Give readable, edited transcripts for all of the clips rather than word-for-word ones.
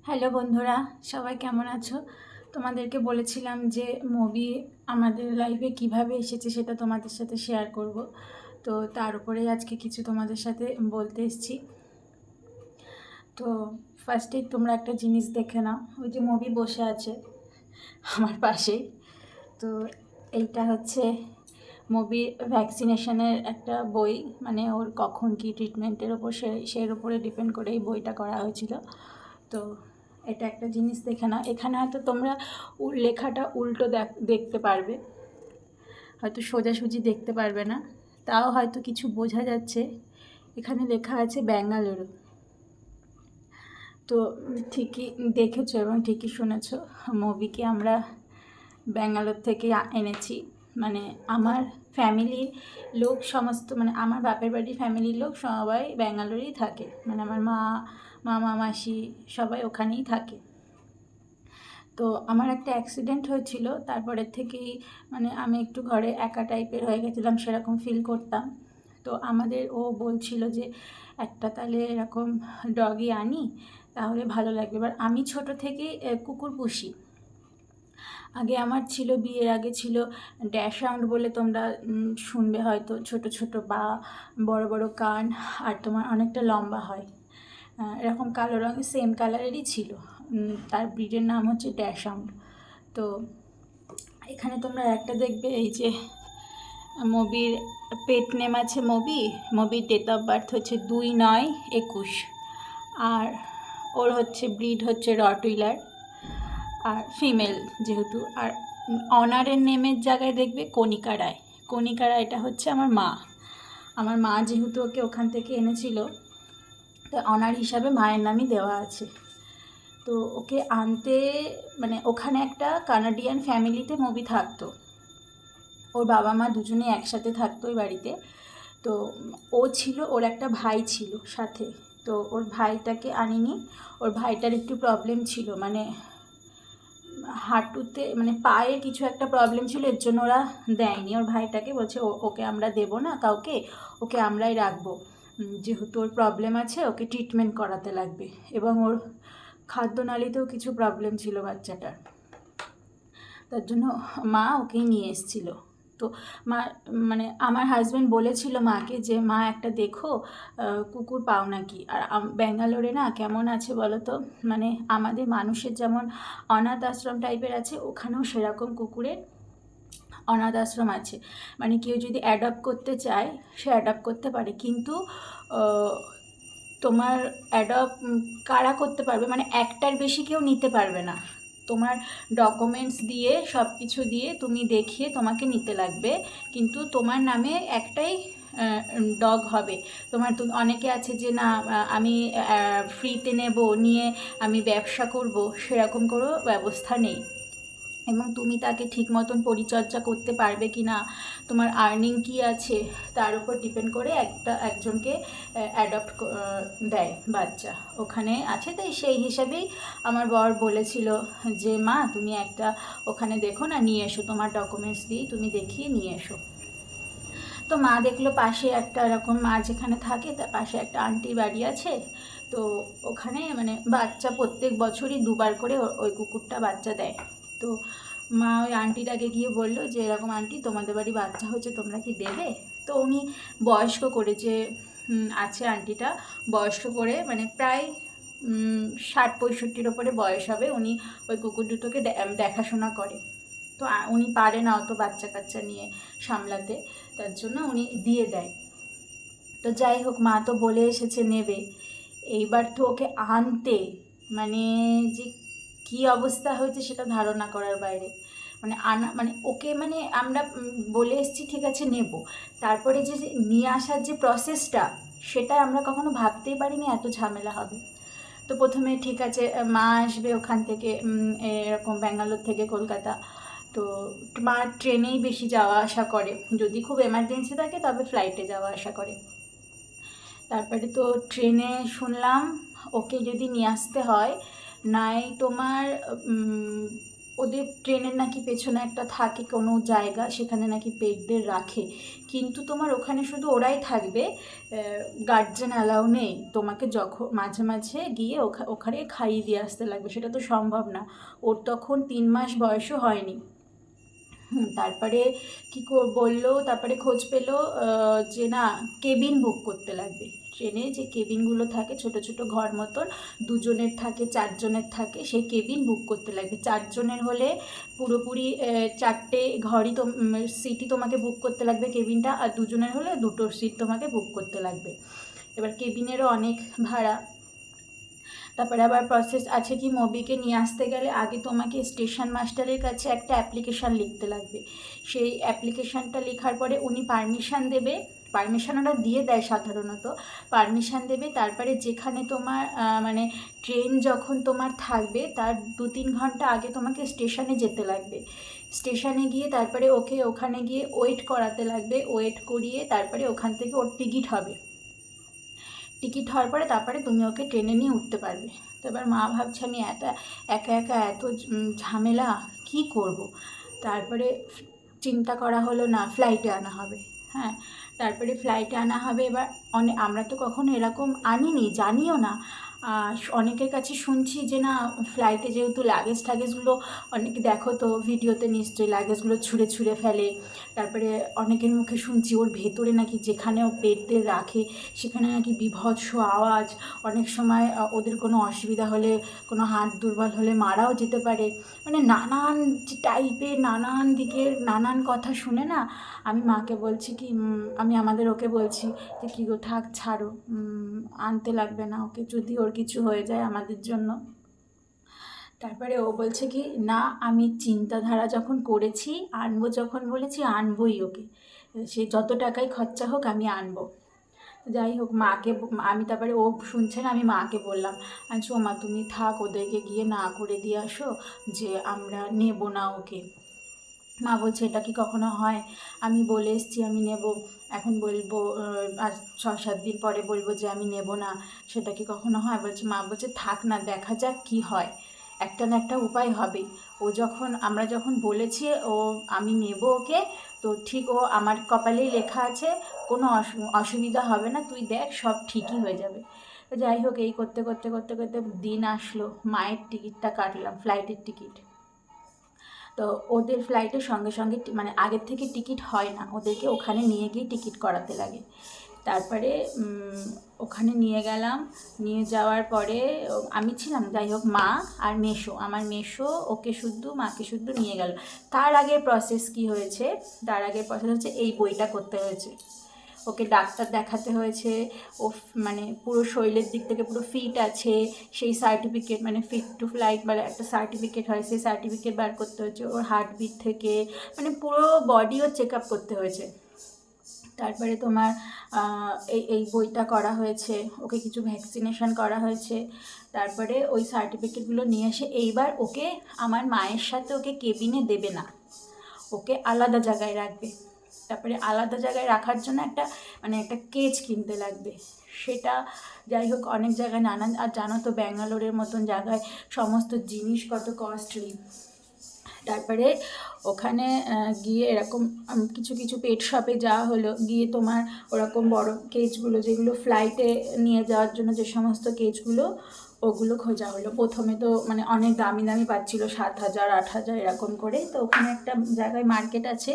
Hello বন্ধুরা, সবাই কেমন আছো? তোমাদেরকে বলেছিলাম যে মুভি আমাদের লাইফে কিভাবে এসেছে সেটা তোমাদের সাথে শেয়ার করব। তো তার উপরেই আজকে কিছু তোমাদের সাথে বলতে এসেছি। তো ফার্স্টেই তোমরা একটা জিনিস দেখে নাও, ওই যে মুভি বসে আছে আমার পাশেই। তো এইটা হচ্ছে মুভি ভ্যাকসিনেশনের একটা বই, মানে ওর কখন কী ট্রিটমেন্টের ওপর সের উপরে ডিপেন্ড করে এই বইটা করা হয়েছিল। তো এটা একটা জিনিস দেখে না, এখানে হয়তো তোমরা লেখাটা উল্টো দেখতে পারবে, হয়তো সোজাসুজি দেখতে পারবে না, তাও হয়তো কিছু বোঝা যাচ্ছে। এখানে লেখা আছে ব্যাঙ্গালুরু। তো ঠিকই দেখেছো এবং ঠিকই শুনেছো, মুভিকে আমরা ব্যাঙ্গালোর থেকে এনেছি। মানে আমার ফ্যামিলির লোক সমস্ত, মানে আমার বাপের বাড়ির ফ্যামিলির লোক সবাই ব্যাঙ্গালোরেই থাকে, মানে আমার মামা মাসি সবাই ওখানেই থাকে। তো আমার একটা অ্যাক্সিডেন্ট হয়েছিল, তারপরের থেকেই মানে আমি একটু ঘরে একা টাইপের হয়ে গেছিলাম, সেরকম ফিল করতাম। তো আমাদের ও বলছিল যে একটা তাহলে এরকম ডগি আনি, তাহলে ভালো লাগবে। এবার আমি ছোট থেকেই কুকুর পুষি। আগে আমার ছিল, বিয়ের আগে ছিল ড্যাশাউন্ড বলে, তোমরা শুনবে হয়তো, ছোট ছোট পা, বড় বড় কান, আর তোমার অনেকটা লম্বা হয়, এরকম কালো রঙের সেম কালারেরই ছিল। তার ব্রিডের নাম হচ্ছে ড্যাশাউন্ড। তো এখানে তোমরা একটা দেখবে, এই যে মবির পেট নেম আছে মবির ডেট অফ বার্থ হচ্ছে 2/9/21, আর ওর হচ্ছে ব্রিড হচ্ছে রটউইলার, আর ফিমেল যেহেতু। আর অনারের নেমের জায়গায় দেখবে কণিকা রায়। কণিকা রায়টা হচ্ছে আমার মা যেহেতু ওকে ওখান থেকে এনেছিল, তো অনার হিসাবে মায়ের নামই দেওয়া আছে। তো ওকে আনতে, মানে ওখানে একটা কানাডিয়ান ফ্যামিলিতে মুভি থাকতো, ওর বাবা মা দুজনেই একসাথে থাকতো ওই বাড়িতে। তো ও ছিল, ওর একটা ভাই ছিল সাথে। তো ওর ভাইটাকে আনিনি, ওর ভাইটার একটু প্রবলেম ছিল, মানে হাঁটুতে, মানে পায়ে কিছু একটা প্রবলেম ছিল, এর জন্য ওরা দেয়নি ওর ভাইটাকে। বলছে ওকে আমরা দেবো না কাউকে, ওকে আমরাই রাখবো, যেহেতু ওর প্রবলেম আছে, ওকে ট্রিটমেন্ট করাতে লাগবে। এবং ওর খাদ্যনালীতেও কিছু প্রবলেম ছিল বাচ্চাটার, তার জন্য মা ওকেই নিয়ে এসেছিলো। তো মা, মানে আমার হাজব্যান্ড বলেছিল মাকে যে মা একটা দেখো কুকুর পাও নাকি। আর ব্যাঙ্গালোরে না কেমন আছে বলো তো, মানে আমাদের মানুষের যেমন অনাথ আশ্রম টাইপের আছে, ওখানেও সেরকম কুকুরের অনাথ আশ্রম আছে। মানে কেউ যদি অ্যাডপ্ট করতে চায় সে অ্যাডপ্ট করতে পারে, কিন্তু তোমার অ্যাডপ্ট কারা করতে পারবে, মানে একটার বেশি কেউ নিতে পারবে না। তোমার ডকুমেন্টস দিয়ে, সব কিছু দিয়ে তুমি দেখিয়ে তোমাকে নিতে লাগবে, কিন্তু তোমার নামে একটাই ডগ হবে। তোমার তো অনেকে আছে যে না আমি ফ্রিতে নেব, নিয়ে আমি ব্যবসা করব, সেরকম কোনো ব্যবস্থা নেই। এবং তুমি তাকে ঠিক মতন পরিচর্যা করতে পারবে কি না, তোমার আর্নিং কি আছে, তার উপর ডিপেন্ড করে একজনকে অ্যাডপ্ট দেয় বাচ্চা ওখানে আছে। তাই সেই হিসাবেই আমার বর বলেছিল যে মা তুমি একটা ওখানে দেখো না, নিয়ে এসো, তোমার ডকুমেন্টস দিয়ে তুমি দেখিয়ে নিয়ে এসো। তো মা দেখলো পাশে একটা, এরকম মা যেখানে থাকে তার পাশে একটা আন্টির বাড়ি আছে। তো ওখানে মানে বাচ্চা প্রত্যেক বছরই 2বার করে ওই কুকুরটা বাচ্চা দেয়। তো মা ওই আন্টিটাকে গিয়ে বললো যে এরকম আন্টি তোমাদের বাড়ি বাচ্চা হচ্ছে, তোমরা কি দেবে? তো উনি বয়স্ক করে, যে আছে আন্টিটা বয়স্ক করে, মানে প্রায় 60-65 ওপরে বয়স হবে, উনি ওই কুকুর দুটোকে দেখাশোনা করে। তো উনি পারে না অত বাচ্চা কাচ্চা নিয়ে সামলাতে, তার জন্য উনি দিয়ে দেয়। তো যাই হোক, মা তো বলে এসেছে নেবে, এইবার তো ওকে আনতে মানে যে কী অবস্থা হয়েছে সেটা ধারণা করার বাইরে। মানে মানে ওকে, মানে আমরা বলে এসেছি ঠিক আছে নেব, তারপরে যে নিয়ে আসার যে প্রসেসটা, সেটা আমরা কখনো ভাবতেই পারিনি এত ঝামেলা হবে। তো প্রথমে ঠিক আছে মা আসবে ওখান থেকে, এরকম ব্যাঙ্গালোর থেকে কলকাতা। তো মা ট্রেনেই বেশি যাওয়া আসা করে, যদি খুব এমার্জেন্সি থাকে তবে ফ্লাইটে যাওয়া আসা করে। তারপরে তো ট্রেনে শুনলাম ওকে যদি নিয়ে আসতে হয়, নাই তোমার ওদের ট্রেনের নাকি পেছনে একটা থাকে কোনো জায়গা, সেখানে নাকি পেটদের রাখে, কিন্তু তোমার ওখানে শুধু ওরাই থাকবে, গার্জেন অ্যালাউ নেই। তোমাকে যখন মাঝে মাঝে গিয়ে ওখানে খাইয়ে দিয়ে আসতে লাগবে, সেটা তো সম্ভব না, ওর তখন 3 মাস বয়সও হয়নি। তারপরে বললো, তারপরে খোঁজ পেলো যে না, কেবিন বুক করতে লাগবে। ট্রেনে যে কেবিনগুলো থাকে ছোট ছোট ঘর মতন, 2জনের থাকে, 4জনের থাকে, সেই কেবিন বুক করতে লাগবে। 4জনের হলে পুরোপুরি 4টে ঘরই সিটই তোমাকে বুক করতে লাগবে কেবিনটা, আর 2জনের হলে 2টো সিট তোমাকে বুক করতে লাগবে। এবার কেবিনেরও অনেক ভাড়া। তারপরে আবার প্রসেস আছে কি, মোবিকে নিয়ে আসতে গেলে আগে তোমাকে স্টেশন মাস্টারের কাছে একটা অ্যাপ্লিকেশান লিখতে লাগবে। সেই অ্যাপ্লিকেশানটা লেখার পরে উনি পারমিশান দেবে, পারমিশান ওরা দিয়ে দেয় সাধারণত, পারমিশান দেবে। তারপরে যেখানে তোমার মানে ট্রেন যখন তোমার থাকবে তার 2-3 ঘন্টা আগে তোমাকে স্টেশনে যেতে লাগবে। স্টেশনে গিয়ে তারপরে ওখানে গিয়ে ওয়েট করাতে লাগবে, ওয়েট করিয়ে তারপরে ওখান থেকে ওর টিকিট হবে। টিকিট হওয়ার পরে তারপরে তুমি ওকে ট্রেনে নিয়ে উঠতে পারবে। তো এবার মা ভাবছে আমি একা একা এত ঝামেলা কি করব। তারপরে চিন্তা করা হলো না, ফ্লাইটে আনা হবে। হ্যাঁ, তারপরে ফ্লাইটে আনা হবে। এবার আমরা তো কখনো এরকম আনিনি, জানিও না। অনেকের কাছে শুনছি যে না, ফ্লাইটে যেহেতু লাগেজগুলো, অনেকে দেখো তো ভিডিওতে নিশ্চয়ই লাগেজগুলো ছুঁড়ে ছুঁড়ে ফেলে। তারপরে অনেকের মুখে শুনছি ওর ভেতরে নাকি যেখানে ও পেটদের রাখে সেখানে নাকি বীভৎস আওয়াজ, অনেক সময় ওদের কোনো অসুবিধা হলে, কোনো হাত দুর্বল হলে মারাও যেতে পারে। মানে নানান টাইপের, নানান দিকের নানান কথা শুনে না, আমি মাকে বলছি কি, আমি ওকে বলছি যে কী গো, থাক ছাড়ো, আনতে লাগবে না ওকে, যদি ওর কিছু হয়ে যায় আমাদের জন্য। তারপরে ও বলছে কি না, আমি চিন্তাধারা যখন করেছি, আনবো যখন বলেছি আনবোই ওকে, সে যত টাকাই খরচা হোক আমি আনবো। যাই হোক, আমি তারপরে ও শুনছে না, আমি মাকে বললাম, আচ্ছা মা তুমি থাক, ওদেরকে গিয়ে না করে দিয়ে আসো যে আমরা নেব না ওকে। মা বলছে এটা কি কখনো হয়, আমি বলে এসছি আমি নেব, এখন বলবো আর 6-7 দিন পরে বলবো যে আমি নেব না, সেটা কি কখনো হয়? মা বলছে থাক না, দেখা যাক কি হয়, একটা না একটা উপায় হবে। আমরা যখন বলেছি আমি নেব ওকে, তো ঠিক আমার কপালেই লেখা আছে, কোনো অসুবিধা হবে না, তুই দেখ সব ঠিকই হয়ে যাবে। তো যাই হোক, এই করতে করতে করতে করতে দিন আসলো, মায়ের টিকিটটা কাটলাম, ফ্লাইটের টিকিট। তো ওদের ফ্লাইটের সঙ্গে সঙ্গে মানে আগের থেকে টিকিট হয় না, ওদেরকে ওখানে নিয়ে গিয়ে টিকিট করাতে লাগে। তারপরে ওখানে নিয়ে গেলাম, নিয়ে যাওয়ার পরে আমি ছিলাম, যাই হোক মা আর আমার মেসো মাকে শুদ্ধ নিয়ে গেল। তার আগে প্রসেস কি হয়েছে, হচ্ছে এই বইটা করতে হয়েছে, ওকে ডাক্তার দেখাতে হয়েছে, ও মানে পুরো শরীরের দিক থেকে পুরো ফিট আছে সেই সার্টিফিকেট, মানে ফিট টু ফ্লাইট মানে একটা সার্টিফিকেট হয়, সেই সার্টিফিকেট বার করতে হয়েছে, ওর হার্টবিট থেকে মানে পুরো বডিও চেক আপ করতে হয়েছে। তারপরে তোমার এই বইটা করা হয়েছে, ওকে কিছু ভ্যাকসিনেশন করা হয়েছে। তারপরে ওই সার্টিফিকেটগুলো নিয়ে এসে এইবার ওকে আমার মায়ের সাথে ওকে কেবিনে দেবে না, ওকে আলাদা জায়গায় রাখবে। তারপরে আলাদা জায়গায় রাখার জন্য একটা কেজ কিনতে লাগবে। সেটা যাই হোক, অনেক জায়গায় নানান, আর জানো তো ব্যাঙ্গালোরের মতন জায়গায় সমস্ত জিনিস কত কস্টলি। তারপরে ওখানে গিয়ে এরকম কিছু কিছু পেট শপে যাওয়া হলো, গিয়ে তোমার ওরকম বড় কেজগুলো, যেগুলো ফ্লাইটে নিয়ে যাওয়ার জন্য যে সমস্ত কেজগুলো, ওগুলো খোঁজা হলো। প্রথমে তো মানে অনেক দামি দামি পাচ্ছিলো, 7,000 8,000 এরকম করে। তো ওখানে একটা জায়গায় মার্কেট আছে,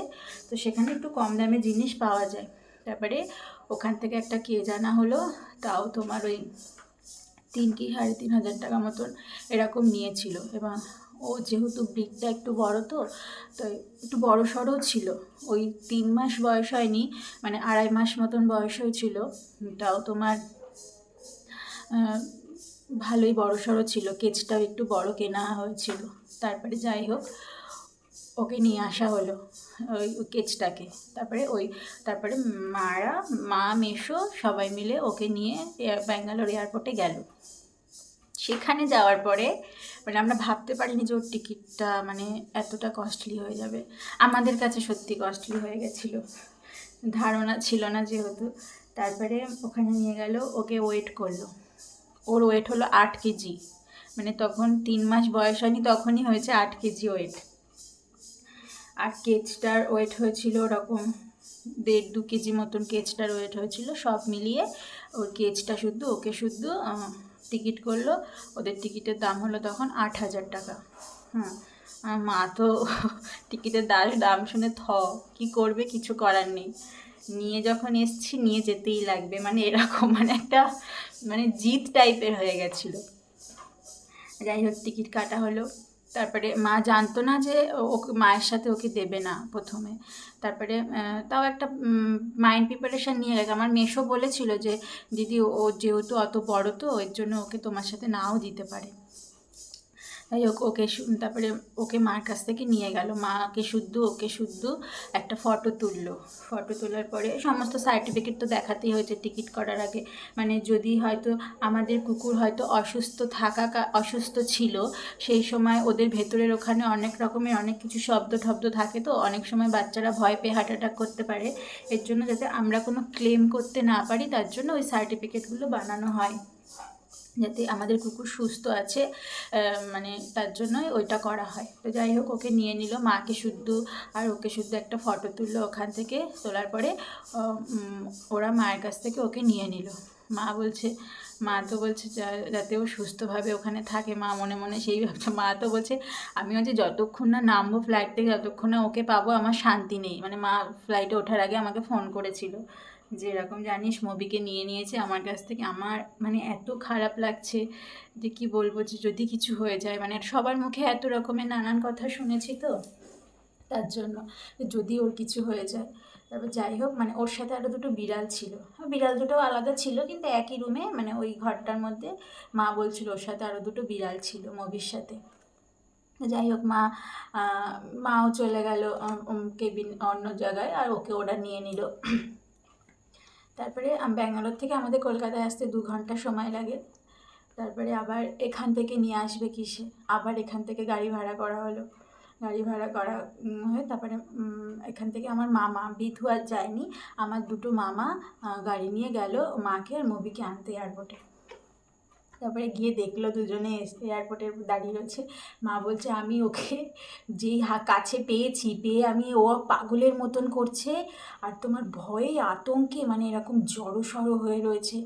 তো সেখানে একটু কম দামে জিনিস পাওয়া যায়। তারপরে ওখান থেকে একটা কেজ আনা হলো, তাও তোমার ওই 3 কি 3,500 টাকা মতন এরকম নিয়েছিল। এবং ও যেহেতু ব্রিডটা একটু বড়, তো একটু বড় সড়ও ছিল, ওই 3 মাস বয়স হয়নি, মানে 2.5 মাস মতন বয়স হয়েছিল। তাও তোমার ভালোই বড় সড়ো ছিল, কেজটাও একটু বড় কেনা হয়েছিল। তারপরে যাই হোক, ওকে নিয়ে আসা হলো ওই কেজটাকে। তারপরে মা মেসো সবাই মিলে ওকে নিয়ে ব্যাঙ্গালোর এয়ারপোর্টে গেল। সেখানে যাওয়ার পরে মানে আমরা ভাবতে পারিনি যে ওর টিকিটটা মানে এতটা কস্টলি হয়ে যাবে। আমাদের কাছে সত্যি কস্টলি হয়ে গেছিলো, ধারণা ছিল না যেহেতু। তারপরে ওখানে নিয়ে গেল, ওকে ওয়েট করলো, ওর ওয়েট হলো 8 কেজি। মানে তখন 3 মাস বয়স হয়নি, তখনই হয়েছে 8 কেজি ওয়েট। আর কেচটার ওয়েট হয়েছিল ওরকম 1.5-2 কেজি মতন কেচটার ওয়েট হয়েছিল। সব মিলিয়ে ওর কেচটা শুদ্ধ, ওকে শুদ্ধ টিকিট করলো। ওদের টিকিটের দাম হলো তখন 8,000 টাকা। আর মা তো টিকিটের দাম শুনে কী করবে, কিছু করার নেই। নিয়ে যখন এসছি নিয়ে যেতেই লাগবে, মানে এরকম মানে একটা মানে জিদ টাইপের হয়ে গেছিলো। যাই হোক টিকিট কাটা হলো। তারপরে মা জানতো না যে ওকে মায়ের সাথে ওকে দেবে না প্রথমে। তারপরে তাও একটা মাইন্ড প্রিপারেশান নিয়ে গেছে। আমার মেসো বলেছিল যে দিদি ও যেহেতু অত বড় তো এর জন্য ওকে তোমার সাথে নাও দিতে পারে। যাই হোক তারপরে ওকে মার কাছ থেকে নিয়ে গেল। মাকে শুদ্ধ ওকে শুদ্ধ একটা ফটো তুললো। ফটো তোলার পরে সমস্ত সার্টিফিকেট তো দেখাতেই হয়েছে টিকিট করার আগে। মানে যদি হয়তো আমাদের কুকুর হয়তো অসুস্থ ছিল সেই সময়, ওদের ভেতরের ওখানে অনেক রকমের অনেক কিছু শব্দ টব্দ থাকে, তো অনেক সময় বাচ্চারা ভয় পেয়ে হার্ট অ্যাটাক করতে পারে। এর জন্য যাতে আমরা কোনো ক্লেম করতে না পারি তার জন্য ওই সার্টিফিকেটগুলো বানানো হয়, যাতে আমাদের কুকুর সুস্থ আছে, মানে তার জন্যই ওইটা করা হয়। তো যাই হোক ওকে নিয়ে নিল, মাকে শুদ্ধ আর ওকে শুদ্ধ একটা ফটো তুললো ওখান থেকে। তোলার পরে ওরা মায়ের কাছ থেকে ওকে নিয়ে নিল। মা তো বলছে যাতে ও সুস্থভাবে ওখানে থাকে। মা মনে মনে সেই ভাবছে। মা তো বলছে আমি হচ্ছে যতক্ষণ না নামবো ফ্লাইট থেকে যতক্ষণ না ওকে পাবো আমার শান্তি নেই। মানে মা ফ্লাইটে ওঠার আগে আমাকে ফোন করেছিল যে এরকম জানিস মবিকে নিয়ে নিয়েছে আমার কাছ থেকে। আমার মানে এত খারাপ লাগছে যে কি বলবো, যে যদি কিছু হয়ে যায়। মানে সবার মুখে এত রকমের নানান কথা শুনেছি তো তার জন্য, যদি ওর কিছু হয়ে যায়। তারপর যাই হোক মানে ওর সাথে আরও দুটো বিড়াল ছিল। বিড়াল দুটো আলাদা ছিল কিন্তু একই রুমে, মানে ওই ঘরটার মধ্যে মা বলছিল ওর সাথে আরও দুটো বিড়াল ছিল মবির সাথে। যাই হোক মাও চলে গেল কেবিন অন্য জায়গায়, আর ওকে ওরা নিয়ে নিল। তারপরে ব্যাঙ্গালোর থেকে আমাদের কলকাতায় আসতে 2 ঘন্টা সময় লাগে। তারপরে আবার এখান থেকে নিয়ে আসবে কিসে, আবার এখান থেকে গাড়ি ভাড়া করা হলো। গাড়ি ভাড়া করা হয়ে তারপরে এখান থেকে আমার মামা, বিধু আর যায়নি, আমার দুটো মামা গাড়ি নিয়ে গেল মাকে আর মবিকে আনতে এয়ারপোর্টে। তারপরে গিয়ে দেখলো দুজনে এয়ারপোর্টে দাঁড়িয়ে রয়েছে। মা বলছে আমি ওকে যেই কাছে পেয়ে আমি ও পাগলের মতন করছে, আর তোমার ভয়ে আতঙ্কে মানে এরকম জড়সড় হয়ে রয়েছে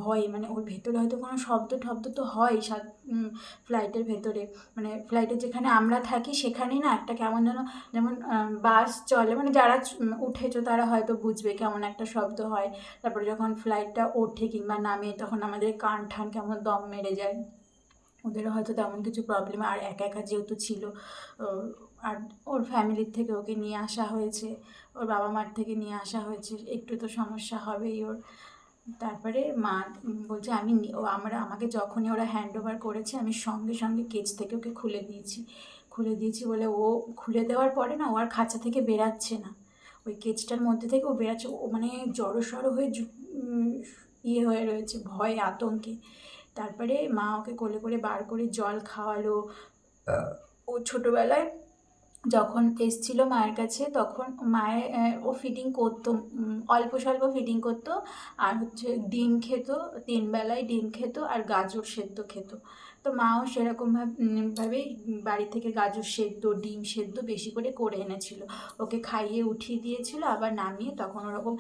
ভয়ে। মানে ওর ভেতরে হয়তো কোনো শব্দ টব্দ তো হয় ফ্লাইটের ভেতরে, মানে ফ্লাইটে যেখানে আমরা থাকি সেখানেই না একটা কেমন যেমন বাস চলে, মানে যারা উঠেছো তারা হয়তো বুঝবে কেমন একটা শব্দ হয়। তারপরে যখন ফ্লাইটটা ওঠে কিংবা নামে তখন আমাদের কান ঠান কেমন দম মেরে যায়। ওদেরও হয়তো তেমন কিছু প্রবলেম, আর একা একা যেহেতু ছিল, আর ওর ফ্যামিলির থেকে ওকে নিয়ে আসা হয়েছে, ওর বাবা মার থেকে নিয়ে আসা হয়েছে, একটু তো সমস্যা হবেই ওর। তারপরে মা বলছে আমাকে যখনই ওরা হ্যান্ড ওভার করেছে আমি সঙ্গে সঙ্গে কেজ থেকে ওকে খুলে দিয়েছি বলে ও খুলে দেওয়ার পরে না ও আর খাঁচা থেকে বেরাচ্ছে না, ওই কেজটার মধ্যে থেকে ও বেরাচ্ছে। ও মানে জড়সড় হয়ে হয়ে রয়েছে ভয়ে আতঙ্কে। তারপরে মা ওকে কোলে করে বার করে জল খাওয়ালো। ও ছোটোবেলায় যখন এসছিল মায়ের কাছে তখন ও ফিডিং করতো, অল্প স্বল্প ফিডিং করতো, আর হচ্ছে ডিম খেত, 3 বেলায় ডিম খেত আর গাজর সেদ্ধ খেত। তো মাও সেরকমভাবেই বাড়ি থেকে গাজর সেদ্ধ ডিম সেদ্ধ বেশি করে এনেছিল, ওকে খাইয়ে উঠিয়ে দিয়েছিল, আবার নামিয়ে তখন ওরকম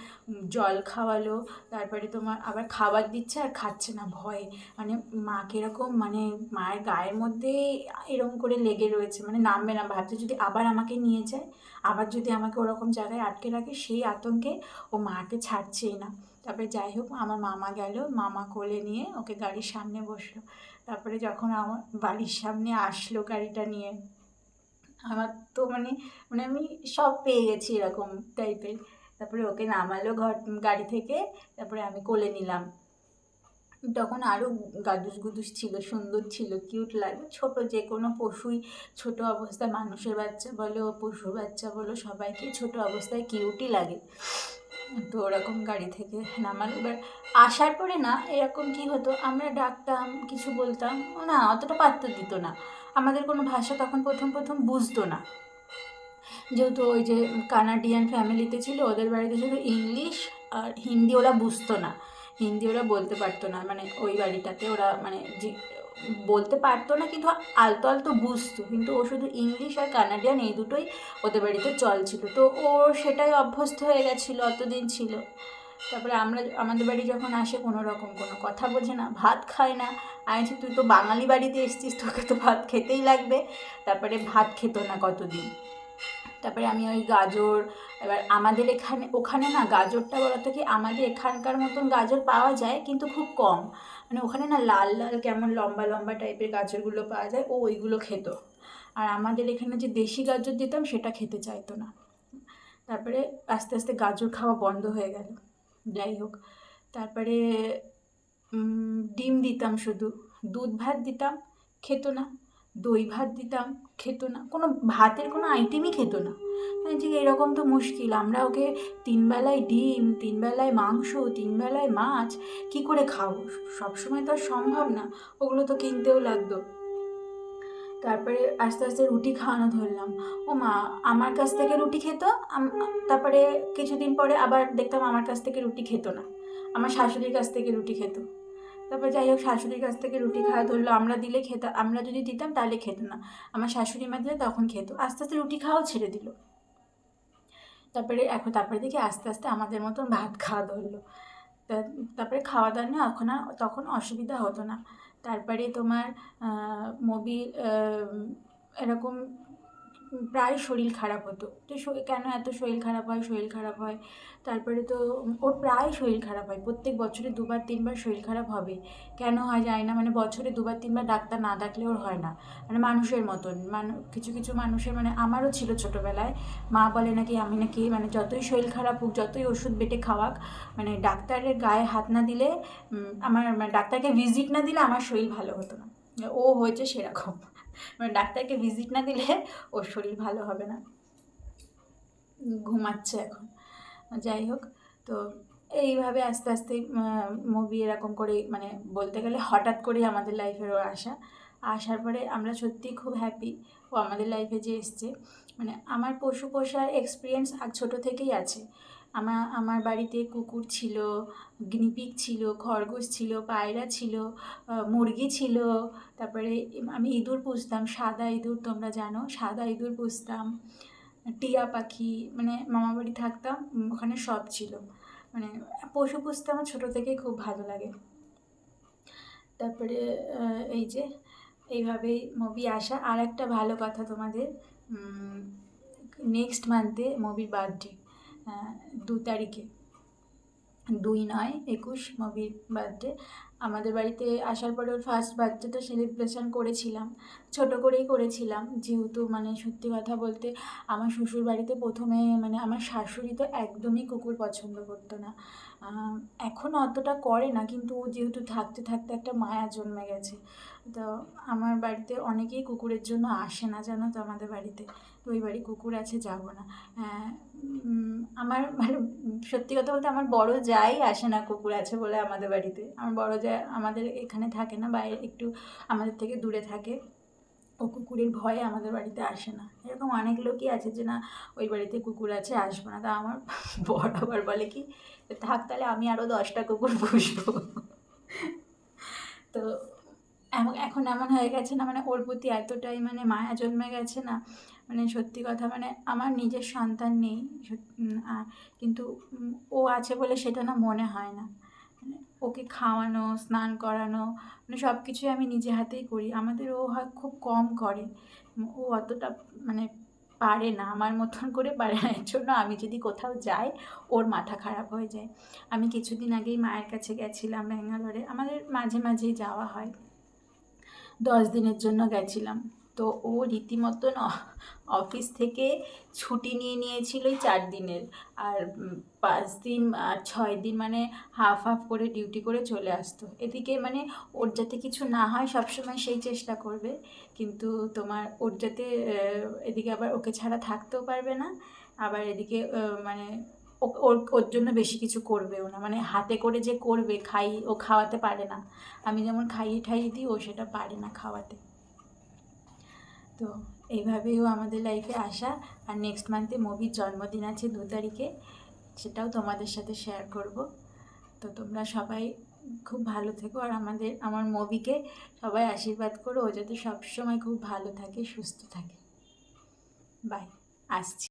জল খাওয়ালো। তারপরে তোমার আবার খাবার দিচ্ছে আর খাচ্ছে না ভয়ে, মানে মা কীরকম মানে মায়ের গায়ের মধ্যে এরকম করে লেগে রয়েছে, মানে নামবে না, ভাবছে যদি আবার আমাকে নিয়ে যায়, আবার যদি আমাকে ওরকম জায়গায় আটকে রাখে, সেই আতঙ্কে ও মাকে ছাড়ছেই না। তারপরে যাই হোক আমার মামা গেল, মামা কোলে নিয়ে ওকে গাড়ির সামনে বসলো। তারপরে যখন আমার বাড়ির সামনে আসলো গাড়িটা নিয়ে, আমার তো মানে আমি সব পেয়ে গেছি এরকম টাইপের। তারপরে ওকে নামালো গাড়ি থেকে, তারপরে আমি কোলে নিলাম। তখন আরও গাদুস গুদুস ছিল, সুন্দর ছিল, কিউট লাগে। ছোটো যে কোনো পশুই ছোটো অবস্থায়, মানুষের বাচ্চা বলো পশুর বাচ্চা বলো সবাইকে ছোটো অবস্থায় কিউটই লাগে। তো ওরকম গাড়ি থেকে নামাল। এবার আসার পরে না এরকম কি হতো, আমরা ডাকতাম কিছু বলতাম না, অতটা পাত্তা দিত না, আমাদের কোনো ভাষা তখন প্রথম বুঝতো না। যেহেতু ওই যে কানাডিয়ান ফ্যামিলিতে ছিল, ওদের বাড়িতে শুধু ইংলিশ আর হিন্দি ওরা বুঝতো না, হিন্দি ওরা বলতে পারতো না, মানে ওই বাড়িটাতে ওরা মানে যে বলতে পারতো না, কিন্তু আলতো আলতো বুঝতো, কিন্তু ও শুধু ইংলিশ আর কানাডিয়ান এই দুটোই ওদের বাড়িতে চলছিল। তো ও সেটাই অভ্যস্ত হয়ে গেছিলো, অতদিন ছিল। তারপরে আমাদের বাড়ি যখন আসে কোনো রকম কোনো কথা বোঝে না, ভাত খায় না। আমি বলছি তুই তো বাঙালি বাড়িতে এসেছিস, তোকে তো ভাত খেতেই লাগবে। তারপরে ভাত খেত না কতদিন। তারপরে আমি ওই গাজর, এবার আমাদের ওখানে না গাজরটা বলতো কি, আমাদের এখানকার মতন গাজর পাওয়া যায় কিন্তু খুব কম। মানে ওখানে না লাল লাল কেমন লম্বা লম্বা টাইপের গাজরগুলো পাওয়া যায়, ও ওইগুলো খেত। আর আমাদের এখানে যে দেশি গাজর দিতাম সেটা খেতে চাইতো না। তারপরে আস্তে আস্তে গাজর খাওয়া বন্ধ হয়ে গেল। যাই হোক, তারপরে ডিম দিতাম শুধু, দুধ ভাত দিতাম, খেত না। দই ভাত দিতাম, খেত না। কোনো ভাতের কোনো আইটেমই খেত না। ঠিক এরকম তো মুশকিল, আমরা ওকে 3 বেলায় ডিম, 3 বেলায় মাংস, 3 বেলায় মাছ কি করে খাবো? সবসময় তো আর সম্ভব না, ওগুলো তো কিনতেও লাগতো। তারপরে আস্তে আস্তে রুটি খাওয়ানো ধরলাম। ও মা আমার কাছ থেকে রুটি খেত, তারপরে কিছুদিন পরে আবার দেখতাম আমার কাছ থেকে রুটি খেত না, আমার শাশুড়ির কাছ থেকে রুটি খেত। তারপর যাই হোক, শাশুড়ির কাছ থেকে রুটি খাওয়া ধরলো, আমরা দিলে খেতাম, আমরা যদি দিতাম তাহলে খেত না, আমার শাশুড়ি মা দিলে তখন খেত। আস্তে আস্তে রুটি খাওয়াও ছেড়ে দিল। তারপরে দেখি আস্তে আস্তে আমাদের মতন ভাত খাওয়া ধরলো। তারপরে খাওয়া দাওয়া নিয়ে তখন অসুবিধা হতো না। তারপরে তোমার মোবিল এরকম প্রায় শরীর খারাপ হতো। তো কেন এত শরীর খারাপ হয়। তারপরে তো ওর প্রায় শরীর খারাপ হয়, প্রত্যেক বছরে 2বার 3বার শরীর খারাপ হবে। কেন হয় যায় না, মানে বছরে 2বার 3বার ডাক্তার না ডাকলে ওর হয় না। মানে মানুষের মতন কিছু কিছু মানুষের, মানে আমারও ছিল ছোটোবেলায়, মা বলে নাকি আমি নাকি মানে যতই শরীর খারাপ হোক, যতই ওষুধ বেটে খাওয়াক, মানে ডাক্তারের গায়ে হাত না দিলে, আমার মানে ডাক্তারকে ভিজিট না দিলে আমার শরীর ভালো হতো না। ও হয়েছে সেরকম, মানে ডাক্তারকে ভিজিট না দিলে ওর শরীর ভালো হবে না। ঘুমাচ্ছে এখন। যাই হোক, তো এইভাবে আস্তে আস্তে মুভি এরকম করে, মানে বলতে গেলে হঠাৎ করেই আমাদের লাইফের ও আসার পরে আমরা সত্যিই খুব হ্যাপি ও আমাদের লাইফে যে এসছে। মানে আমার পশু পোষার এক্সপিরিয়েন্স ছোটো থেকেই আছে। আমার বাড়িতে কুকুর ছিল, গিনিপিগ ছিল, খরগোশ ছিল, পায়রা ছিল, মুরগি ছিল। তারপরে আমি ইঁদুর পুষতাম, সাদা ইঁদুর, তোমরা জানো সাদা ইঁদুর পুষতাম, টিয়া পাখি, মানে মামাবাড়ি থাকতাম ওখানে সব ছিল। মানে পশু পুষতে আমার ছোটো থেকেই খুব ভালো লাগে। তারপরে এই যে এইভাবেই মুভি আসা। আর একটা ভালো কথা তোমাদের, নেক্সট মান্থে মুভির বার্থডে, 2 তারিখে, 2/9/21 মুভির বার্থডে। আমাদের বাড়িতে আসার পরে ওর ফার্স্ট বার্থডেটা সেলিব্রেশন করেছিলাম, ছোটো করেই করেছিলাম। যেহেতু মানে সত্যি কথা বলতে আমার শ্বশুর বাড়িতে প্রথমে, মানে আমার শাশুড়ি তো একদমই কুকুর পছন্দ করতো না, এখনও অতটা করে না, কিন্তু ও যেহেতু থাকতে থাকতে একটা মায়া জন্মে গেছে। তো আমার বাড়িতে অনেকেই কুকুরের জন্য আসে না, জানো তো আমাদের বাড়িতে। তো ওই বাড়ি কুকুর আছে, যাবো না। আমার মানে সত্যি কথা বলতে আমার বড় যাই আসে না কুকুর আছে বলে আমাদের বাড়িতে। আমার বড় যা আমাদের এখানে থাকে না, বাইরে একটু আমাদের থেকে দূরে থাকে। ও কুকুরের ভয়ে আমাদের বাড়িতে আসে না। এরকম অনেক লোকই আছে যে না ওই বাড়িতে কুকুর আছে, আসবো না। তা আমার বড় আবার বলে কি, থাক তাহলে আমি আরও 10টা কুকুর পুষবো। তো এখন এমন হয়ে গেছে না, মানে ওর প্রতি এতটাই মানে মায়া জন্মে গেছে না, মানে সত্যি কথা, মানে আমার নিজের সন্তান নেই, কিন্তু ও আছে বলে সেটা না মনে হয় না। মানে ওকে খাওয়ানো, স্নান করানো, মানে সব কিছুই আমি নিজে হাতেই করি। আমাদের ও হয় খুব কম করে, ও অতটা মানে পারে না, আমার মতন করে পারে না। এর জন্য আমি যদি কোথাও যাই ওর মাথা খারাপ হয়ে যায়। আমি কিছুদিন আগেই মায়ের কাছে গেছিলাম ব্যাঙ্গালোরে, আমাদের মাঝে মাঝেই যাওয়া হয়। 10 দিনের জন্য গেছিলাম। তো ও রীতিমতন অফিস থেকে ছুটি নিয়েছিল 4 দিনের, আর 5 দিন আর 6 দিন মানে হাফ হাফ করে ডিউটি করে চলে আসতো। এদিকে মানে ওর যাতে কিছু না হয় সবসময় সেই চেষ্টা করবে, কিন্তু তোমার ওর যাতে এদিকে আবার ওকে ছাড়া থাকতেও পারবে না, আবার এদিকে মানে ওর জন্য বেশি কিছু করবেও না, মানে হাতে করে যে করবে ও খাওয়াতে পারে না। আমি যেমন খাইয়ে ঠাইয়ে দিই, ও সেটা পারে না খাওয়াতে। তো এইভাবেও আমাদের লাইফে আসা। আর নেক্সট মান্থে মুভির জন্মদিন আছে 2 তারিখে, সেটাও তোমাদের সাথে শেয়ার করব। তো তোমরা সবাই খুব ভালো থেকো, আর আমার মবিকে সবাই আশীর্বাদ করো, ও যাতে সবসময় খুব ভালো থাকে, সুস্থ থাকে। বাই, আসছি।